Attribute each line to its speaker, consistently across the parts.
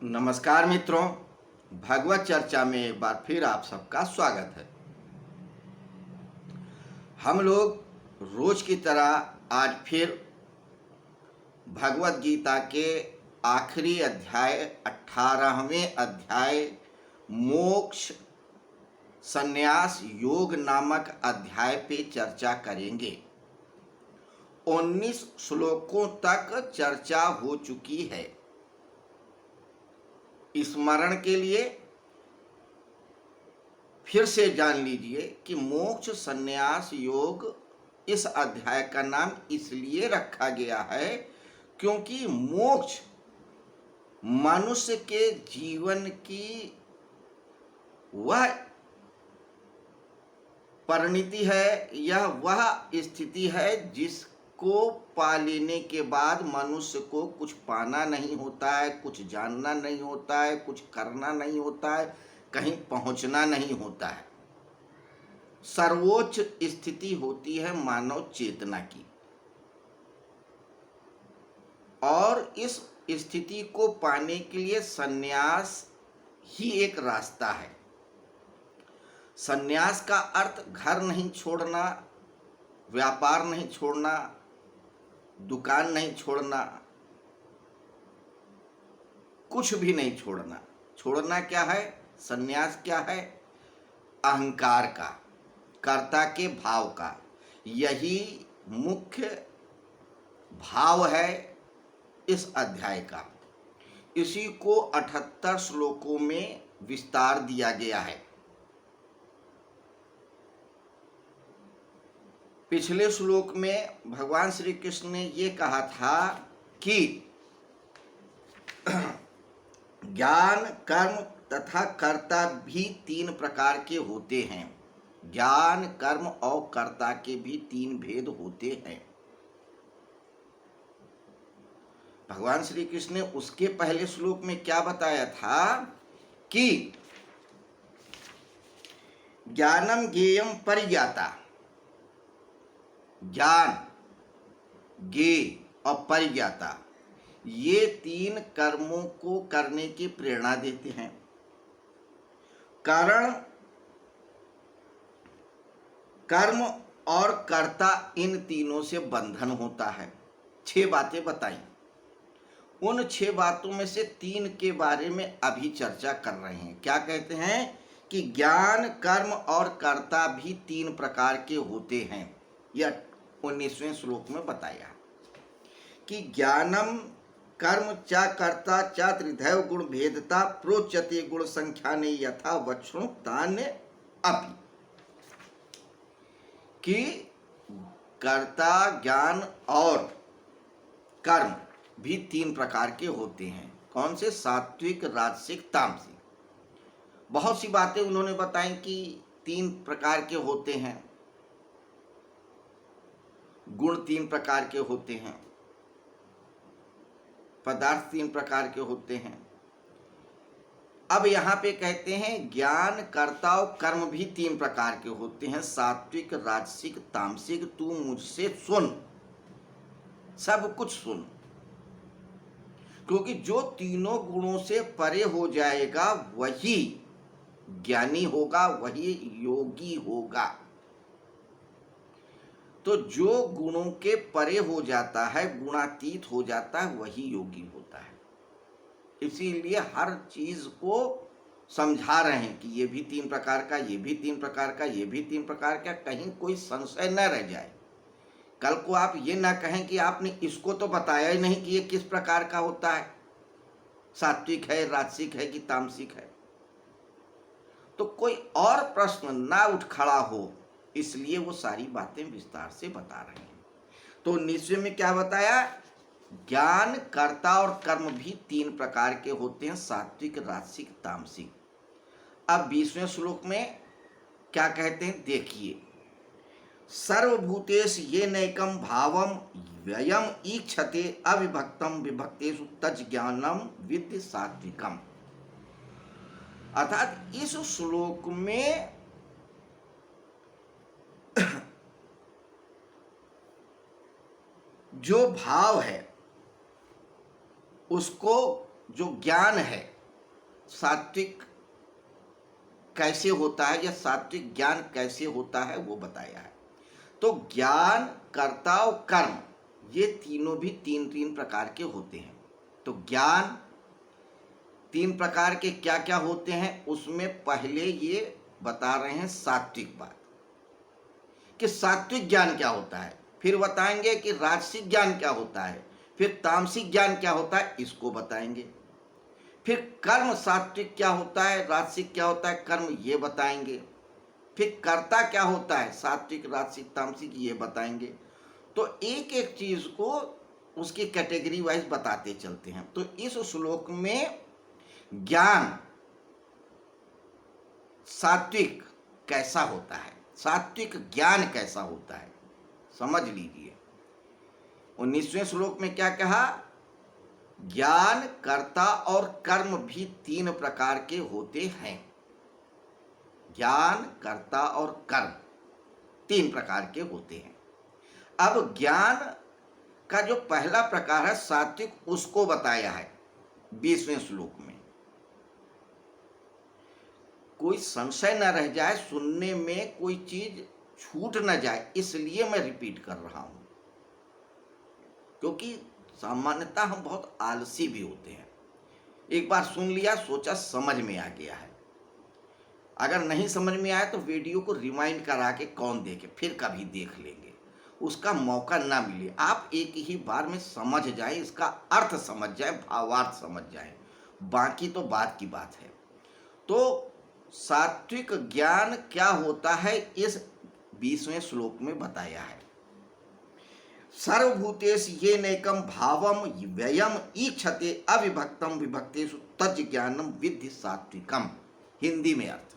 Speaker 1: नमस्कार मित्रों, भगवत चर्चा में एक बार फिर आप सबका स्वागत है। हम लोग रोज की तरह आज फिर भगवत गीता के आखिरी अध्याय 18वें अध्याय मोक्ष संन्यास योग नामक अध्याय पे चर्चा करेंगे। 19 श्लोकों तक चर्चा हो चुकी है। स्मरण के लिए फिर से जान लीजिए कि मोक्ष संन्यास योग इस अध्याय का नाम इसलिए रखा गया है क्योंकि मोक्ष मनुष्य के जीवन की वह परिणति है, यह वह स्थिति है जिसको पा लेने के बाद मनुष्य को कुछ पाना नहीं होता है, कुछ जानना नहीं होता है, कुछ करना नहीं होता है, कहीं पहुंचना नहीं होता है। सर्वोच्च स्थिति होती है मानव चेतना की, और इस स्थिति को पाने के लिए संन्यास ही एक रास्ता है। संन्यास का अर्थ घर नहीं छोड़ना, व्यापार नहीं छोड़ना, दुकान नहीं छोड़ना, कुछ भी नहीं छोड़ना। छोड़ना क्या है? संन्यास क्या है? अहंकार का, कर्ता के भाव का। यही मुख्य भाव है इस अध्याय का। इसी को 78 श्लोकों में विस्तार दिया गया है। पिछले श्लोक में भगवान श्री कृष्ण ने ये कहा था कि ज्ञान, कर्म तथा कर्ता भी 3 प्रकार के होते हैं। ज्ञान, कर्म और कर्ता के भी 3 भेद होते हैं। भगवान श्री कृष्ण ने उसके पहले श्लोक में क्या बताया था कि ज्ञानम ज्ञेयम परिज्ञाता, ज्ञान, ज्ञेय और परिज्ञाता, ये 3 कर्मों को करने की प्रेरणा देते हैं। कारण, कर्म और कर्ता, इन तीनों से बंधन होता है। 6 बातें बताई। उन 6 बातों में से 3 के बारे में अभी चर्चा कर रहे हैं। क्या कहते हैं कि ज्ञान, कर्म और कर्ता भी 3 प्रकार के होते हैं। यह 19वें श्लोक में बताया कि ज्ञानम कर्म च कर्ता च त्रिधैव गुण भेदता प्रोच्यते गुण संख्याने यथा वक्षणु तान्य अपि, कि कर्ता, ज्ञान और कर्म भी 3 प्रकार के होते हैं। कौन से? सात्विक, राजसिक, तामसिक। बहुत सी बातें उन्होंने बताई कि 3 प्रकार के होते हैं। गुण 3 प्रकार के होते हैं, पदार्थ 3 प्रकार के होते हैं। अब यहाँ पे कहते हैं ज्ञान, कर्ता और कर्म भी 3 प्रकार के होते हैं। सात्विक, राजसिक, तामसिक। तू मुझसे सुन, सब कुछ सुन, क्योंकि जो तीनों गुणों से परे हो जाएगा वही ज्ञानी होगा, वही योगी होगा। तो जो गुणों के परे हो जाता है, गुणातीत हो जाता है, वही योगी होता है। इसीलिए हर चीज को समझा रहे हैं कि ये भी 3 प्रकार का, ये भी 3 प्रकार का, ये भी 3 प्रकार का, कहीं कोई संशय न रह जाए। कल को आप ये ना कहें कि आपने इसको तो बताया ही नहीं कि ये किस प्रकार का होता है, सात्विक है, राजसिक है कि तामसिक है। तो कोई और प्रश्न ना उठ खड़ा हो, इसलिए वो सारी बातें विस्तार से बता रहे हैं। तो 19वें में क्या बताया? ज्ञान, कर्ता और कर्म भी 3 प्रकार के होते हैं, सात्विक, राजसिक, तामसिक। अब 20वें श्लोक में क्या कहते हैं देखिए। सर्वभूतेषु ये नैकम भावम व्ययम ईक्षते अविभक्तम विभक्तेषु तज् ज्ञानम विद्धि सात्विकम। अर्थात इस श्लोक में जो भाव है उसको जो ज्ञान है सात्विक कैसे होता है या सात्विक ज्ञान कैसे होता है वो बताया है। तो ज्ञान, कर्ता और कर्म ये तीनों भी तीन तीन प्रकार के होते हैं। तो ज्ञान तीन प्रकार के क्या क्या होते हैं, उसमें पहले ये बता रहे हैं सात्विक बात कि सात्विक ज्ञान क्या होता है, फिर बताएंगे कि राजसिक ज्ञान क्या होता है, फिर तामसिक ज्ञान क्या होता है इसको बताएंगे, फिर कर्म सात्विक क्या होता है, राजसिक क्या होता है, कर्म ये बताएंगे, फिर कर्ता क्या होता है, सात्विक राजसिक तामसिक ये बताएंगे। तो एक एक चीज को उसकी कैटेगरी वाइज बताते चलते हैं। तो इस श्लोक में ज्ञान सात्विक कैसा होता है, सात्विक ज्ञान कैसा होता है समझ लीजिए। 19वें श्लोक में क्या कहा, ज्ञान, कर्ता और कर्म भी तीन प्रकार के होते हैं। ज्ञान, कर्ता और कर्म तीन प्रकार के होते हैं। अब ज्ञान का जो पहला प्रकार है सात्विक, उसको बताया है 20वें श्लोक में। कोई संशय न रह जाए, सुनने में कोई चीज छूट न जाए, इसलिए मैं रिपीट कर रहा हूं, क्योंकि सामान्यतः हम बहुत आलसी भी होते हैं। एक बार सुन लिया, सोचा समझ में आ गया है, अगर नहीं समझ में आया तो वीडियो को रिमाइंड करा के कौन देखे, फिर कभी देख लेंगे, उसका मौका ना मिले। आप एक ही बार में समझ जाए, इसका अर्थ समझ जाए, भावार्थ समझ जाए, बाकी तो बात की बात है। तो सात्विक ज्ञान क्या होता है इस 20वें श्लोक में बताया है। सर्वभूतेष ये नैकम भावम व्ययम ईक्षते अविभक्तम विभक्तेषु तज्ज्ञ ज्ञानम विद्धि सात्विकम। हिंदी में अर्थ,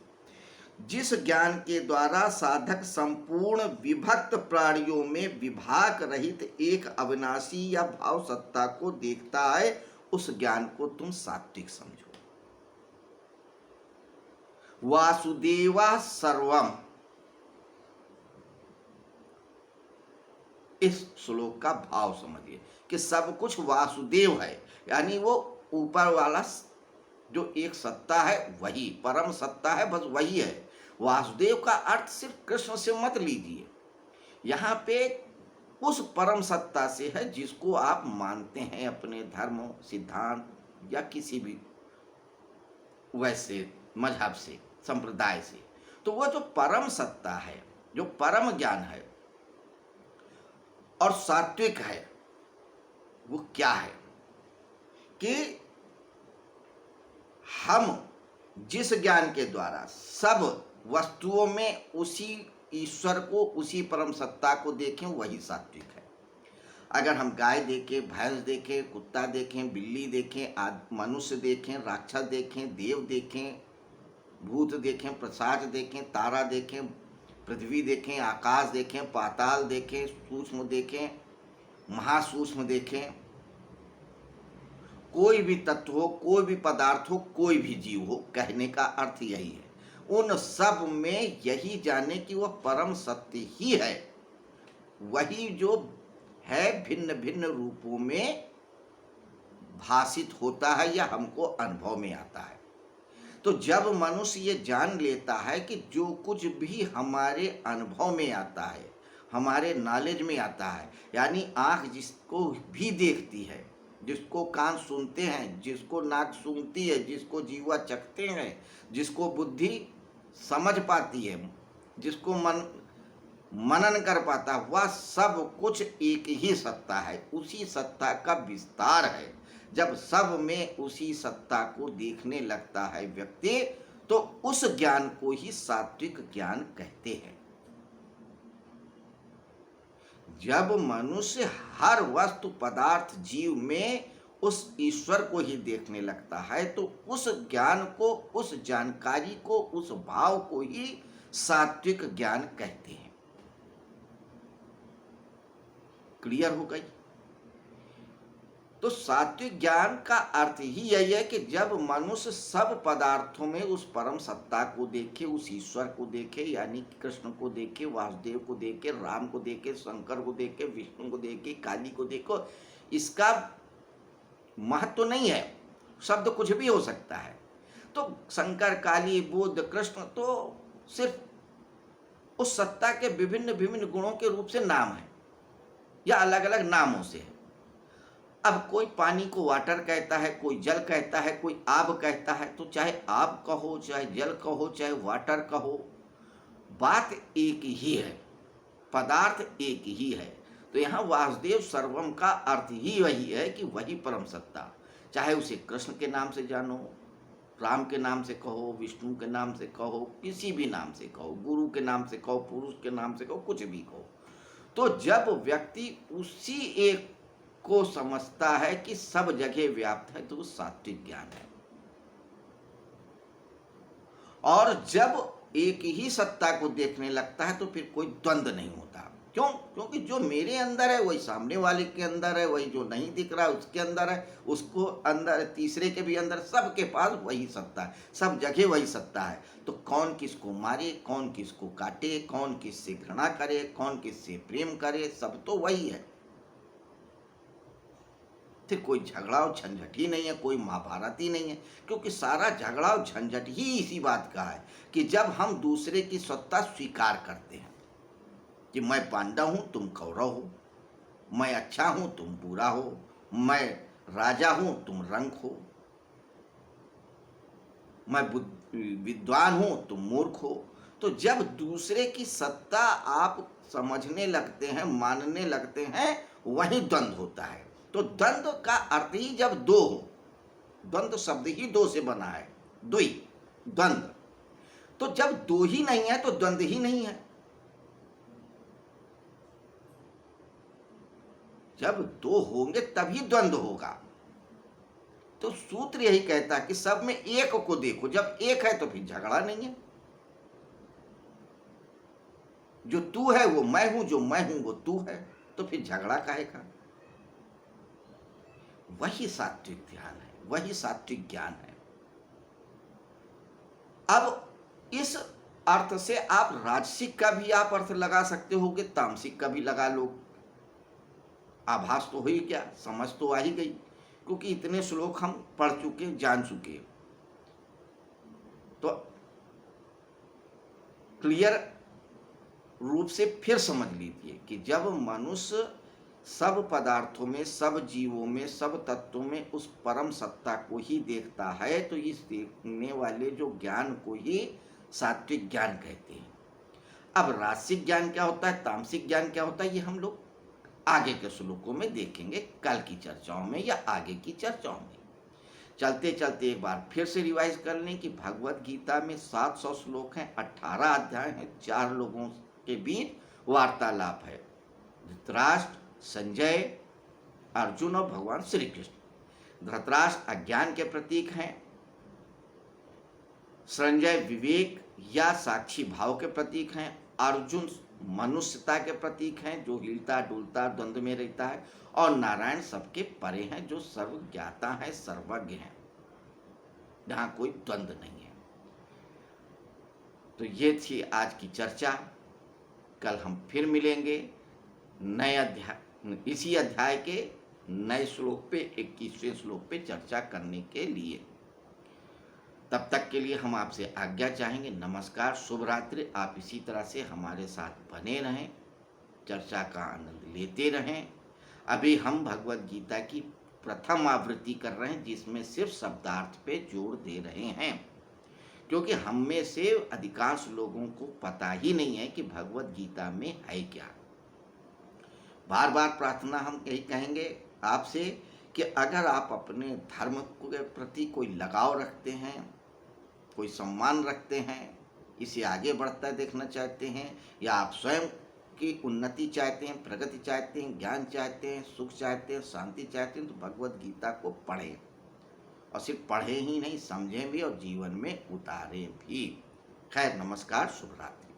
Speaker 1: जिस ज्ञान के द्वारा साधक संपूर्ण विभक्त प्राणियों में विभाग रहित एक अविनाशी या भाव सत्ता को देखता है, उस ज्ञान को तुम सात्विक समझो। वासुदेवा सर्वम, इस श्लोक का भाव समझिए कि सब कुछ वासुदेव है, यानी वो ऊपर वाला जो एक सत्ता है वही परम सत्ता है, बस वही है। वासुदेव का अर्थ सिर्फ कृष्ण से मत लीजिए, यहाँ पे उस परम सत्ता से है जिसको आप मानते हैं अपने धर्म सिद्धांत या किसी भी वैसे मजहब से संप्रदाय से। तो वो जो परम सत्ता है, जो परम ज्ञान है और सात्विक है, वो क्या है कि हम जिस ज्ञान के द्वारा सब वस्तुओं में उसी ईश्वर को, उसी परम सत्ता को देखें, वही सात्विक है। अगर हम गाय देखें, भैंस देखें, कुत्ता देखें, बिल्ली देखें, मनुष्य देखें, राक्षस देखें, देव देखें, भूत देखें, प्रसाद देखें, तारा देखें, पृथ्वी देखें, आकाश देखें, पाताल देखें, सूक्ष्म देखें, महासूक्ष्म देखें, कोई भी तत्व हो, कोई भी पदार्थ हो, कोई भी जीव हो, कहने का अर्थ यही है। उन सब में यही जाने कि वह परम सत्य ही है, वही जो है भिन्न भिन्न रूपों में भाषित होता है या हमको अनुभव में आता है। तो जब मनुष्य ये जान लेता है कि जो कुछ भी हमारे अनुभव में आता है, हमारे नॉलेज में आता है, यानी आँख जिसको भी देखती है, जिसको कान सुनते हैं, जिसको नाक सूंघती है, जिसको जीवा चखते हैं, जिसको बुद्धि समझ पाती है, जिसको मनन कर पाता, वह सब कुछ एक ही सत्ता है, उसी सत्ता का विस्तार है। जब सब में उसी सत्ता को देखने लगता है व्यक्ति, तो उस ज्ञान को ही सात्विक ज्ञान कहते हैं। जब मनुष्य हर वस्तु पदार्थ जीव में उस ईश्वर को ही देखने लगता है, तो उस ज्ञान को, उस जानकारी को, उस भाव को ही सात्विक ज्ञान कहते हैं। क्लियर हो गई? तो सात्विक ज्ञान का अर्थ ही यही है कि जब मनुष्य सब पदार्थों में उस परम सत्ता को देखे, उस ईश्वर को देखे, यानी कृष्ण को देखे, वासुदेव को देखे, राम को देखे, शंकर को देखे, विष्णु को देखे, काली को देखो, इसका महत्व नहीं है। शब्द कुछ भी हो सकता है। तो शंकर, काली, बुद्ध, कृष्ण तो सिर्फ उस सत्ता के विभिन्न विभिन्न गुणों के रूप से नाम है या अलग अलग नामों से है। अब कोई पानी को वाटर कहता है, कोई जल कहता है, कोई आब कहता है, तो चाहे आब कहो, चाहे जल कहो, चाहे वाटर कहो, बात एक ही है, पदार्थ एक ही है। तो यहाँ वासुदेव सर्वम का अर्थ ही वही है कि वही परम सत्ता, चाहे उसे कृष्ण के नाम से जानो, राम के नाम से कहो, विष्णु के नाम से कहो, किसी भी नाम से कहो, गुरु के नाम से कहो, पुरुष के नाम से कहो, कुछ भी कहो। तो जब व्यक्ति उसी एक को समझता है कि सब जगह व्याप्त है, तो वो सात्विक ज्ञान है। और जब एक ही सत्ता को देखने लगता है तो फिर कोई द्वंद्व नहीं होता। क्यों? क्योंकि जो मेरे अंदर है वही सामने वाले के अंदर है, वही जो नहीं दिख रहा है उसके अंदर है, उसको अंदर, तीसरे के भी अंदर, सबके पास वही सत्ता है, सब जगह वही सत्ता है। तो कौन किसको मारे, कौन किसको काटे, कौन किससे घृणा करे, कौन किससे प्रेम करे, सब तो वही है। फिर कोई झगड़ा और झंझट ही नहीं है, कोई महाभारत ही नहीं है, क्योंकि सारा झगड़ा और झंझट ही इसी बात का है कि जब हम दूसरे की सत्ता स्वीकार करते हैं कि मैं पांडव हूं, तुम कौरव हो, मैं अच्छा हूं, तुम बुरा हो, मैं राजा हूं, तुम रंक हो, मैं विद्वान हूं, तुम मूर्ख हो। तो जब दूसरे की सत्ता आप समझने लगते हैं, मानने लगते हैं, वहीं द्वंद्व होता है। तो द्वंद्व का अर्थ ही जब दो हो, द्वंद्व शब्द ही दो से बना है, द्वि, द्वंद्व। तो जब दो ही नहीं है तो द्वंद्व ही नहीं है। जब दो होंगे तभी द्वंद्व होगा। तो सूत्र यही कहता है कि सब में एक को देखो, जब एक है तो फिर झगड़ा नहीं है। जो तू है वो मैं हूं, जो मैं हूं वो तू है, तो फिर झगड़ा काहे का? वही सात्विक ध्यान है, वही सात्विक ज्ञान है। अब इस अर्थ से आप राजसिक का भी आप अर्थ लगा सकते होगे, तामसिक का भी लगा लो। आभास तो हुई, क्या समझ तो आ ही गई, क्योंकि इतने श्लोक हम पढ़ चुके, जान चुके। तो क्लियर रूप से फिर समझ लीजिए कि जब मनुष्य सब पदार्थों में, सब जीवों में, सब तत्वों में उस परम सत्ता को ही देखता है, तो इस देखने वाले जो ज्ञान को ही सात्विक ज्ञान कहते हैं। अब राजसिक ज्ञान क्या होता है, तामसिक ज्ञान क्या होता है, ये हम लोग आगे के श्लोकों में देखेंगे, कल की चर्चाओं में या आगे की चर्चाओं में। चलते चलते एक बार फिर से रिवाइज कर लें कि भगवत गीता में 700 श्लोक हैं, 18 अध्याय हैं, 4 लोगों के बीच वार्तालाप है, धृतराष्ट्र, संजय, अर्जुन और भगवान श्री कृष्ण। धृतराष्ट्र अज्ञान के प्रतीक हैं, संजय विवेक या साक्षी भाव के प्रतीक हैं, अर्जुन मनुष्यता के प्रतीक हैं, जो हिलता डुलता द्वंद्व में रहता है, और नारायण सबके परे हैं, जो सर्वज्ञाता है, सर्वज्ञ हैं, जहां कोई द्वंद्व नहीं है। तो ये थी आज की चर्चा। कल हम फिर मिलेंगे नए अध्याय, इसी अध्याय के नए श्लोक पे, 21वें श्लोक पे चर्चा करने के लिए। तब तक के लिए हम आपसे आज्ञा चाहेंगे। नमस्कार, शुभ रात्रि। आप इसी तरह से हमारे साथ बने रहें, चर्चा का आनंद लेते रहें। अभी हम भगवत गीता की प्रथम आवृत्ति कर रहे हैं, जिसमें सिर्फ शब्दार्थ पे जोर दे रहे हैं, क्योंकि हम में से अधिकांश लोगों को पता ही नहीं है कि भगवत गीता में है क्या। बार बार प्रार्थना हम यही कहेंगे आपसे कि अगर आप अपने धर्म के प्रति कोई लगाव रखते हैं, कोई सम्मान रखते हैं, इसे आगे बढ़ता देखना चाहते हैं, या आप स्वयं की उन्नति चाहते हैं, प्रगति चाहते हैं, ज्ञान चाहते हैं, सुख चाहते हैं, शांति चाहते हैं, तो भगवत गीता को पढ़ें, और सिर्फ पढ़ें ही नहीं, समझें भी और जीवन में उतारें भी। खैर, नमस्कार, शुभ रात्रि।